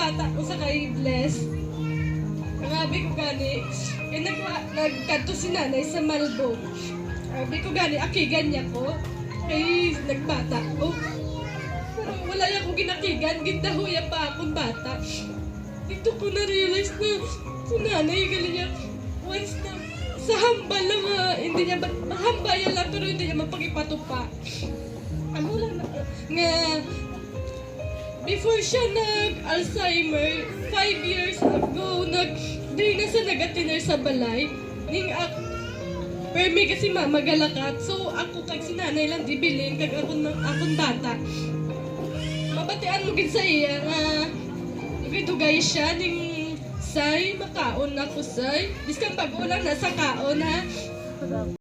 bata ko sa kay Bless. Grabe ko gani. Nagkanto si nanay sa Malbo. Grabe ko gani, akigan niya ko. Kay nagbata ko. Pero wala niya akong ginakigan. Gindahuya pa akong bata. Dito ko na-realize na si nanay galing niya. Once na sa hamba lang hindi niya, mahambaya lang pero hindi niya mapagipatupa. Ano lang nga, before siya nag-Alzheimer, 5 years ago, di na siya nag-attiner sa balay. Ning permi kasi mama galakat. So ako kag si nanay lang dibilin kag akong bata. Mabatian mo gid sa iya nga dugay siya ning say makaon na ko say. Biskang pag-ulang nasa kaon ha.